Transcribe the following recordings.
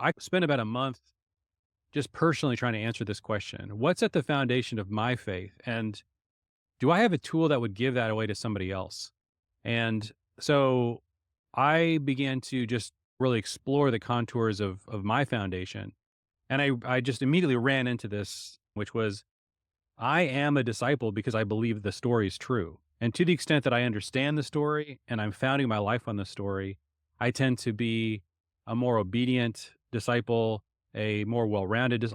I spent about a month just personally trying to answer this question. What's at the foundation of my faith? And do I have a tool that would give that away to somebody else? And so I began to just really explore the contours of my foundation. And I just immediately ran into this, which was I am a disciple because I believe the story is true. And to the extent that I understand the story and I'm founding my life on the story, I tend to be a more obedient disciple, a more well-rounded,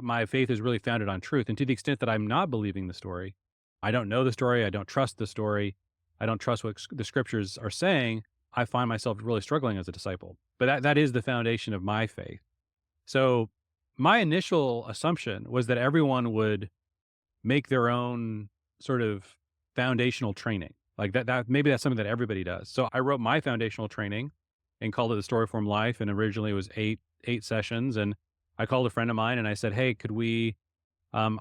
my faith is really founded on truth. And to the extent that I'm not believing the story, I don't know the story, I don't trust the story, I don't trust what the scriptures are saying, I find myself really struggling as a disciple. But that is the foundation of my faith. So my initial assumption was that everyone would make their own sort of foundational training. Like that maybe that's something that everybody does. So I wrote my foundational training and called it the Storyform Life. And originally it was eight sessions. And I called a friend of mine and I said, "Hey, could we I'm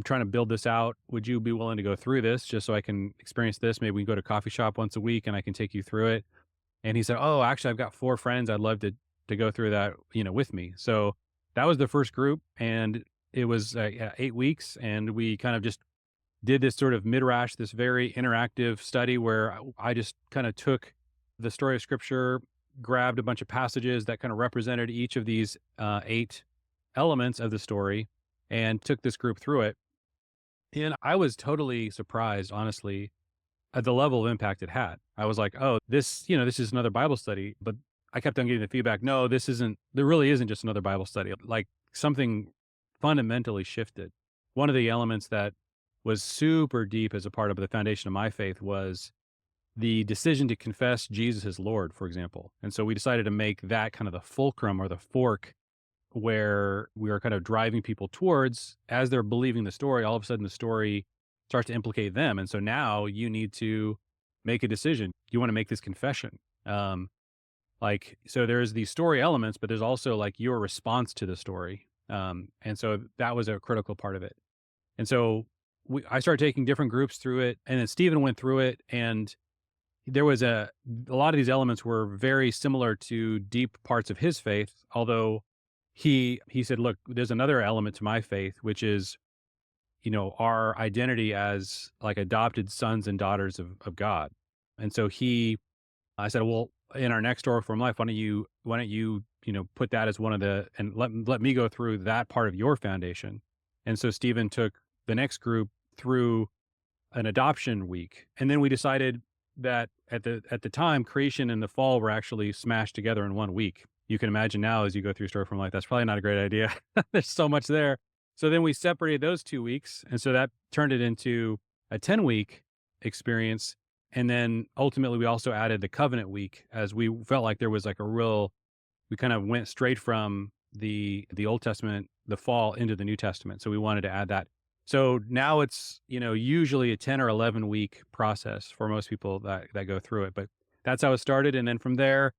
trying to build this out. Would you be willing to go through this just so I can experience this? Maybe we can go to coffee shop once a week and I can take you through it." And he said, "Oh, actually I've got four friends. I'd love to go through that, with me." So that was the first group and it was 8 weeks and we kind of just did this sort of midrash, this very interactive study where I just kind of took the story of scripture, grabbed a bunch of passages that kind of represented each of these eight elements of the story and took this group through it. And I was totally surprised, honestly, at the level of impact it had. I was like, oh, this is another Bible study. But I kept on getting the feedback, no, there really isn't just another Bible study. Like something fundamentally shifted. One of the elements that was super deep as a part of the foundation of my faith was the decision to confess Jesus as Lord, for example. And so we decided to make that kind of the fulcrum or the fork where we are kind of driving people towards as they're believing the story, all of a sudden the story starts to implicate them. And so now you need to make a decision. You want to make this confession. So there's these story elements, but there's also like your response to the story. And so that was a critical part of it. And so I started taking different groups through it, and then Stephen went through it, and there was a lot of these elements were very similar to deep parts of his faith, although he said, "Look, there's another element to my faith, which is, our identity as like adopted sons and daughters of God." And so I said, "Well, in our next Story from Life, why don't you, put that as one of and let me go through that part of your foundation." And so Stephen took the next group through an adoption week. And then we decided that at the time, creation and the fall were actually smashed together in one week. You can imagine now as you go through Story from Life, that's probably not a great idea. There's so much there. So then we separated those 2 weeks. And so that turned it into a 10-week experience. And then ultimately we also added the covenant week as we felt like there was like we kind of went straight from the Old Testament, the fall into the New Testament. So we wanted to add that. So now it's, usually a 10 or 11 week process for most people that go through it. But that's how it started. And then from there,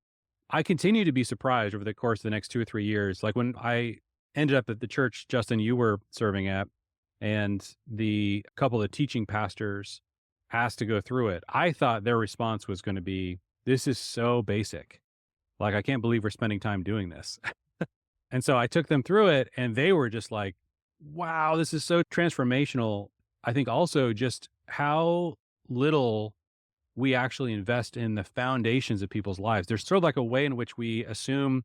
I continue to be surprised over the course of the next 2 or 3 years. Like when I ended up at the church, Justin, you were serving at, and the couple of teaching pastors asked to go through it, I thought their response was going to be, "This is so basic. Like, I can't believe we're spending time doing this." And so I took them through it and they were just like, wow, this is so transformational. I think also just how little we actually invest in the foundations of people's lives. There's sort of like a way in which we assume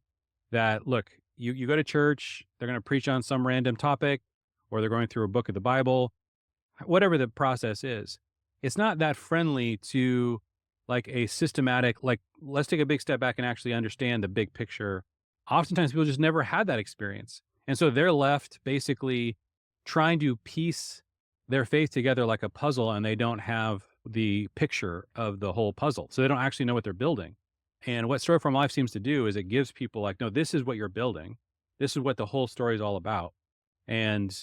that, look, you go to church, they're going to preach on some random topic, or they're going through a book of the Bible, whatever the process is. It's not that friendly to like a systematic, like, let's take a big step back and actually understand the big picture. Oftentimes people just never had that experience. And so they're left basically trying to piece their faith together like a puzzle, and they don't have the picture of the whole puzzle. So they don't actually know what they're building. And what Story from Life seems to do is it gives people like, no, this is what you're building. This is what the whole story is all about. And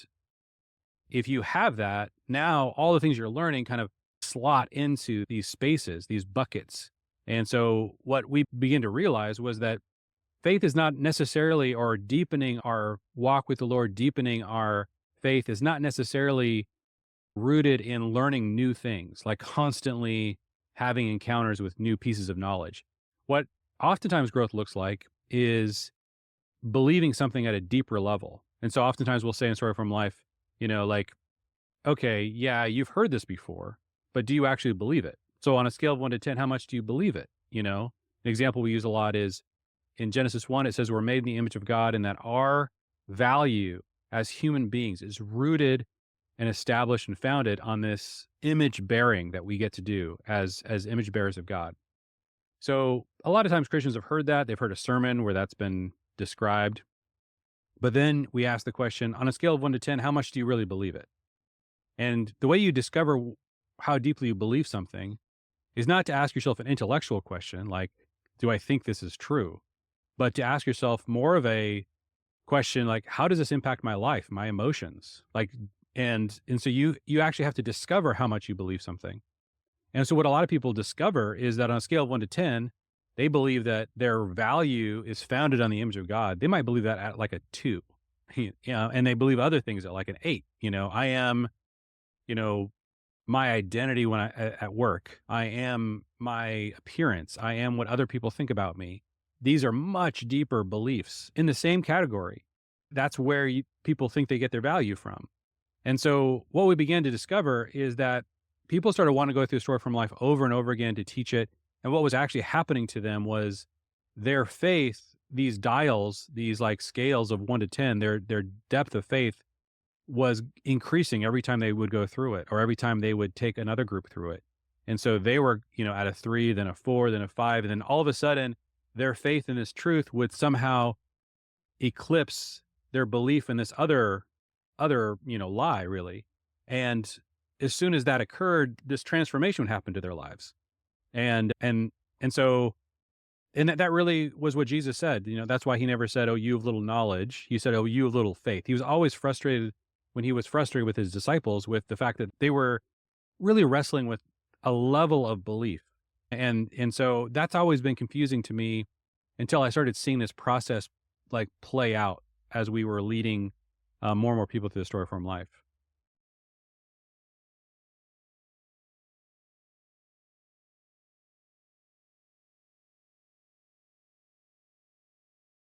if you have that, now all the things you're learning kind of slot into these spaces, these buckets. And so what we begin to realize was that faith is not necessarily, or deepening our walk with the Lord, deepening our faith is not necessarily rooted in learning new things, like constantly having encounters with new pieces of knowledge. What oftentimes growth looks like is believing something at a deeper level. And so oftentimes we'll say in Story from Life, like, okay, yeah, you've heard this before, but do you actually believe it? So on a scale of 1 to 10, how much do you believe it? An example we use a lot is in Genesis 1, it says we're made in the image of God and that our value as human beings is rooted and established and founded on this image bearing that we get to do as image bearers of God. So a lot of times Christians have heard that. They've heard a sermon where that's been described. But then we ask the question on a scale of 1 to 10, how much do you really believe it? And the way you discover how deeply you believe something is not to ask yourself an intellectual question like, do I think this is true? But to ask yourself more of a question like, how does this impact my life, my emotions? Like, and so you actually have to discover how much you believe something. And so what a lot of people discover is that on a scale of 1 to 10, they believe that their value is founded on the image of God. They might believe that at like a 2. And they believe other things at like an 8. I am, you know, my identity when at work. I am my appearance. I am what other people think about me. These are much deeper beliefs in the same category. That's where people think they get their value from. And so what we began to discover is that people started wanting to go through Story from Life over and over again to teach it. And what was actually happening to them was their faith, these dials, these like scales of 1 to 10, their depth of faith was increasing every time they would go through it or every time they would take another group through it. And so they were, at a 3, then a 4, then a 5, and then all of a sudden their faith in this truth would somehow eclipse their belief in this other lie really. And as soon as that occurred, this transformation would happen to their lives. And so that really was what Jesus said. That's why he never said, "Oh, you of little knowledge." He said, "Oh, you of little faith." He was always frustrated when he was frustrated with his disciples with the fact that they were really wrestling with a level of belief. And so that's always been confusing to me until I started seeing this process like play out as we were leading more and more people through the Story from Life.